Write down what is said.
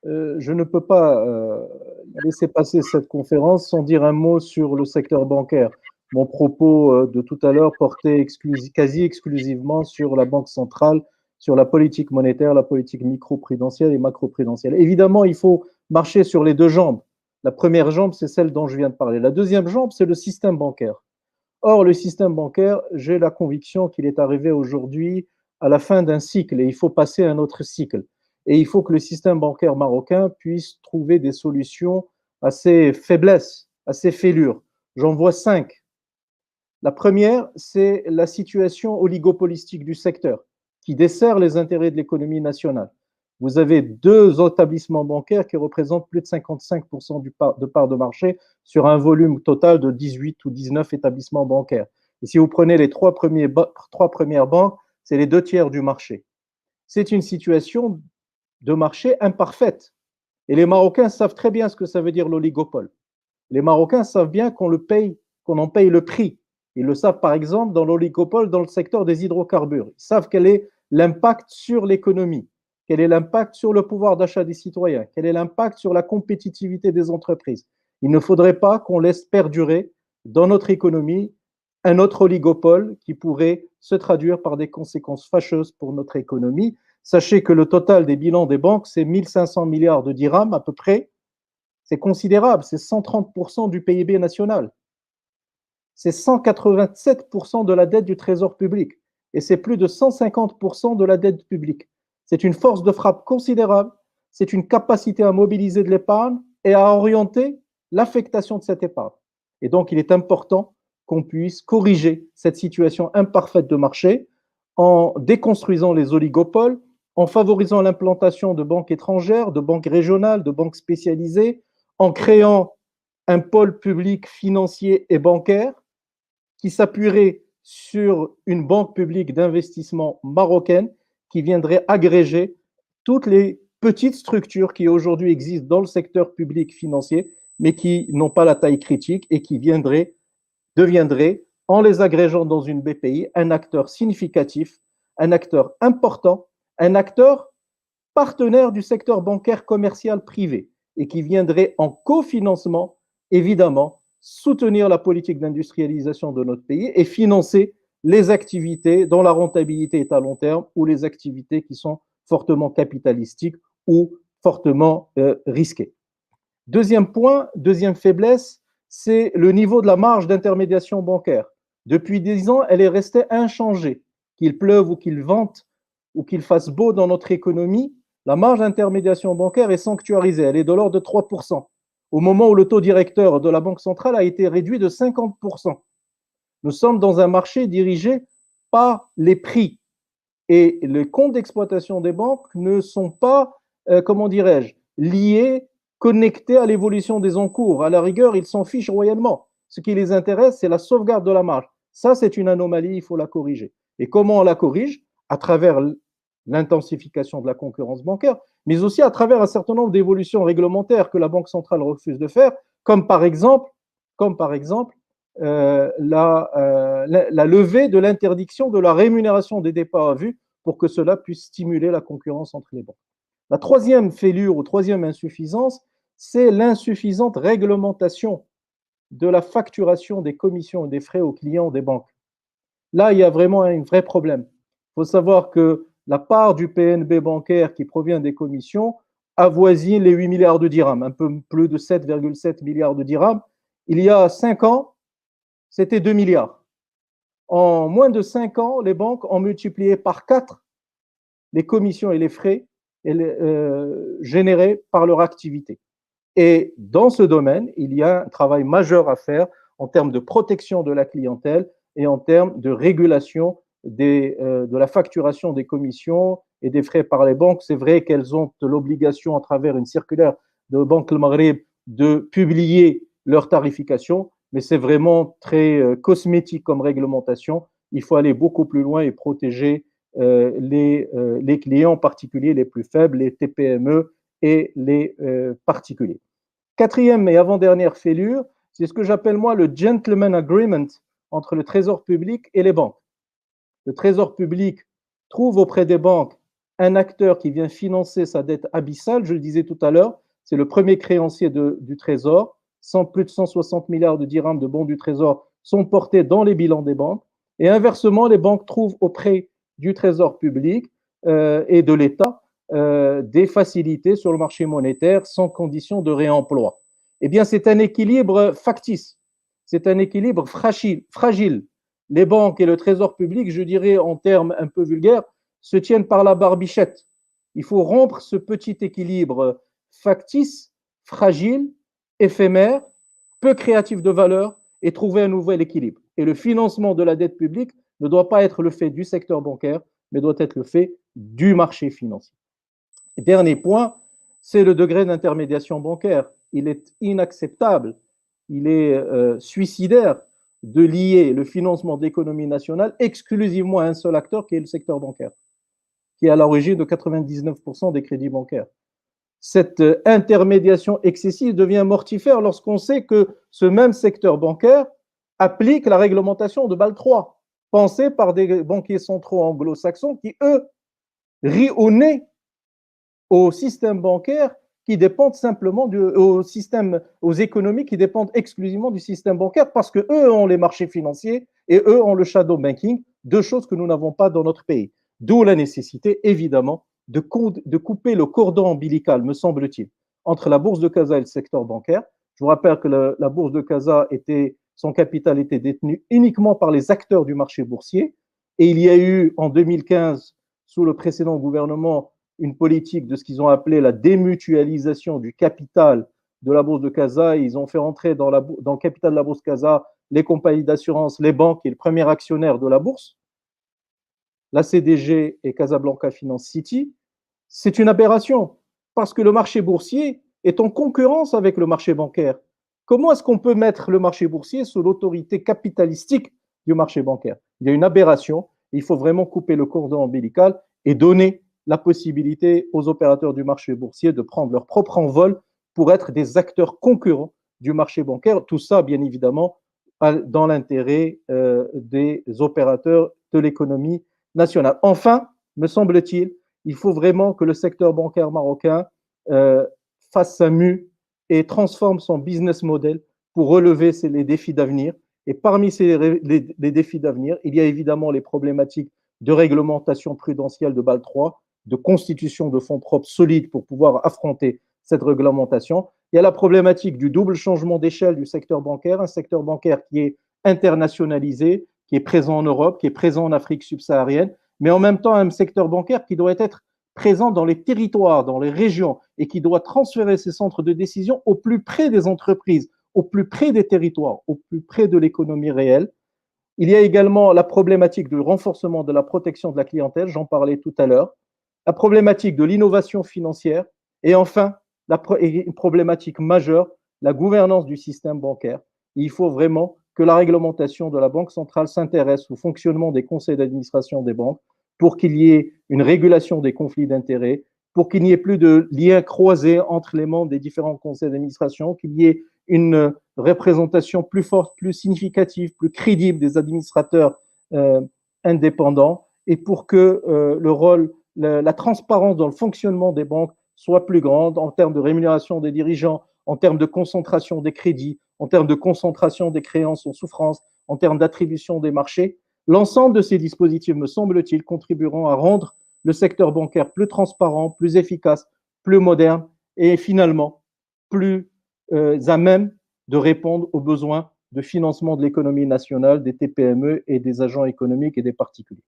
je ne peux pas laisser passer cette conférence sans dire un mot sur le secteur bancaire. Mon propos de tout à l'heure portait quasi exclusivement sur la Banque centrale, sur la politique monétaire, la politique micro-prudentielle et macro-prudentielle. Évidemment, il faut marcher sur les deux jambes. La première jambe, c'est celle dont je viens de parler. La deuxième jambe, c'est le système bancaire. Or, le système bancaire, j'ai la conviction qu'il est arrivé aujourd'hui à la fin d'un cycle et il faut passer à un autre cycle. Et il faut que le système bancaire marocain puisse trouver des solutions à ses faiblesses, à ses fêlures. J'en vois 5. La première, c'est la situation oligopolistique du secteur qui dessert les intérêts de l'économie nationale. Vous avez deux établissements bancaires qui représentent plus de 55% de part de marché sur un volume total de 18 ou 19 établissements bancaires. Et si vous prenez les trois premières banques, c'est les 2 tiers du marché. C'est une situation de marché imparfaite. Et les Marocains savent très bien ce que ça veut dire l'oligopole. Les Marocains savent bien qu'on en paye le prix. Ils le savent par exemple dans l'oligopole dans le secteur des hydrocarbures. Ils savent quel est l'impact sur l'économie, quel est l'impact sur le pouvoir d'achat des citoyens, quel est l'impact sur la compétitivité des entreprises. Il ne faudrait pas qu'on laisse perdurer dans notre économie un autre oligopole qui pourrait se traduire par des conséquences fâcheuses pour notre économie. Sachez que le total des bilans des banques, c'est 1500 milliards de dirhams à peu près. C'est considérable, c'est 130% du PIB national. C'est 187% de la dette du Trésor public et c'est plus de 150% de la dette publique. C'est une force de frappe considérable, c'est une capacité à mobiliser de l'épargne et à orienter l'affectation de cette épargne. Et donc, il est important qu'on puisse corriger cette situation imparfaite de marché en déconstruisant les oligopoles, en favorisant l'implantation de banques étrangères, de banques régionales, de banques spécialisées, en créant un pôle public financier et bancaire qui s'appuierait sur une banque publique d'investissement marocaine qui viendrait agréger toutes les petites structures qui aujourd'hui existent dans le secteur public financier, mais qui n'ont pas la taille critique et qui deviendraient, en les agrégeant dans une BPI, un acteur significatif, un acteur important, un acteur partenaire du secteur bancaire commercial privé et qui viendrait en cofinancement, évidemment, soutenir la politique d'industrialisation de notre pays et financer les activités dont la rentabilité est à long terme ou les activités qui sont fortement capitalistiques ou fortement risquées. Deuxième point, deuxième faiblesse, c'est le niveau de la marge d'intermédiation bancaire. Depuis 10 ans, elle est restée inchangée. Qu'il pleuve ou qu'il vente ou qu'il fasse beau dans notre économie, la marge d'intermédiation bancaire est sanctuarisée. Elle est de l'ordre de 3%, au moment où le taux directeur de la Banque centrale a été réduit de 50%. Nous sommes dans un marché dirigé par les prix. Et les comptes d'exploitation des banques ne sont pas, comment dirais-je, liés, connectés à l'évolution des encours. À la rigueur, ils s'en fichent royalement. Ce qui les intéresse, c'est la sauvegarde de la marge. Ça, c'est une anomalie, il faut la corriger. Et comment on la corrige? À travers l'intensification de la concurrence bancaire, mais aussi à travers un certain nombre d'évolutions réglementaires que la Banque centrale refuse de faire, comme par exemple la levée de l'interdiction de la rémunération des départs à vue pour que cela puisse stimuler la concurrence entre les banques. La troisième fêlure ou troisième insuffisance, c'est l'insuffisante réglementation de la facturation des commissions et des frais aux clients des banques. Là, il y a vraiment un vrai problème. Il faut savoir que la part du PNB bancaire qui provient des commissions avoisine les 8 milliards de dirhams, un peu plus de 7,7 milliards de dirhams. Il y a 5 ans, c'était 2 milliards. En moins de 5 ans, les banques ont multiplié par 4 les commissions et les frais générés par leur activité. Et dans ce domaine, il y a un travail majeur à faire en termes de protection de la clientèle et en termes de régulation de la facturation des commissions et des frais par les banques. C'est vrai qu'elles ont l'obligation, à travers une circulaire de Banque Le Maghreb, de publier leur tarification, mais c'est vraiment très cosmétique comme réglementation. Il faut aller beaucoup plus loin et protéger les clients, en particulier les plus faibles, les TPME et les particuliers. Quatrième et avant-dernière fêlure, c'est ce que j'appelle moi le gentleman agreement entre le Trésor public et les banques. Le Trésor public trouve auprès des banques un acteur qui vient financer sa dette abyssale, je le disais tout à l'heure, c'est le premier créancier du Trésor, plus de 160 milliards de dirhams de bons du Trésor sont portés dans les bilans des banques, et inversement, les banques trouvent auprès du Trésor public et de l'État des facilités sur le marché monétaire sans condition de réemploi. Eh bien, c'est un équilibre factice, c'est un équilibre fragile. Les banques et le Trésor public, je dirais en termes un peu vulgaires, se tiennent par la barbichette. Il faut rompre ce petit équilibre factice, fragile, éphémère, peu créatif de valeur et trouver un nouvel équilibre. Et le financement de la dette publique ne doit pas être le fait du secteur bancaire, mais doit être le fait du marché financier. Et dernier point, c'est le degré d'intermédiation bancaire. Il est inacceptable, il est suicidaire de lier le financement de l'économie nationale exclusivement à un seul acteur qui est le secteur bancaire, qui est à l'origine de 99% des crédits bancaires. Cette intermédiation excessive devient mortifère lorsqu'on sait que ce même secteur bancaire applique la réglementation de Bâle III, pensée par des banquiers centraux anglo-saxons qui, eux, rient au nez au système bancaire qui dépendent simplement aux économies qui dépendent exclusivement du système bancaire parce que eux ont les marchés financiers et eux ont le shadow banking, deux choses que nous n'avons pas dans notre pays. D'où la nécessité, évidemment, de couper le cordon ombilical, me semble-t-il, entre la bourse de Casa et le secteur bancaire. Je vous rappelle que la bourse de Casa son capital était détenu uniquement par les acteurs du marché boursier et il y a eu en 2015, sous le précédent gouvernement, une politique de ce qu'ils ont appelé la démutualisation du capital de la bourse de Casa. Ils ont fait entrer dans le capital de la bourse Casa les compagnies d'assurance, les banques et le premier actionnaire de la bourse, la CDG et Casablanca Finance City. C'est une aberration parce que le marché boursier est en concurrence avec le marché bancaire. Comment est-ce qu'on peut mettre le marché boursier sous l'autorité capitalistique du marché bancaire? Il y a une aberration. Il faut vraiment couper le cordon ombilical et donner la possibilité aux opérateurs du marché boursier de prendre leur propre envol pour être des acteurs concurrents du marché bancaire. Tout ça, bien évidemment, dans l'intérêt des opérateurs de l'économie nationale. Enfin, me semble-t-il, il faut vraiment que le secteur bancaire marocain fasse sa mue et transforme son business model pour relever les défis d'avenir. Et parmi les défis d'avenir, il y a évidemment les problématiques de réglementation prudentielle de Bâle III, de constitution de fonds propres solides pour pouvoir affronter cette réglementation. Il y a la problématique du double changement d'échelle du secteur bancaire, un secteur bancaire qui est internationalisé, qui est présent en Europe, qui est présent en Afrique subsaharienne, mais en même temps un secteur bancaire qui doit être présent dans les territoires, dans les régions, et qui doit transférer ses centres de décision au plus près des entreprises, au plus près des territoires, au plus près de l'économie réelle. Il y a également la problématique du renforcement de la protection de la clientèle, j'en parlais tout à l'heure, la problématique de l'innovation financière, et enfin, une problématique majeure, la gouvernance du système bancaire. Il faut vraiment que la réglementation de la Banque centrale s'intéresse au fonctionnement des conseils d'administration des banques pour qu'il y ait une régulation des conflits d'intérêts, pour qu'il n'y ait plus de liens croisés entre les membres des différents conseils d'administration, qu'il y ait une représentation plus forte, plus significative, plus crédible des administrateurs indépendants et pour que le rôle, la transparence dans le fonctionnement des banques soit plus grande en termes de rémunération des dirigeants, en termes de concentration des crédits, en termes de concentration des créances en souffrance, en termes d'attribution des marchés. L'ensemble de ces dispositifs, me semble-t-il, contribueront à rendre le secteur bancaire plus transparent, plus efficace, plus moderne et finalement plus à même de répondre aux besoins de financement de l'économie nationale, des TPME et des agents économiques et des particuliers.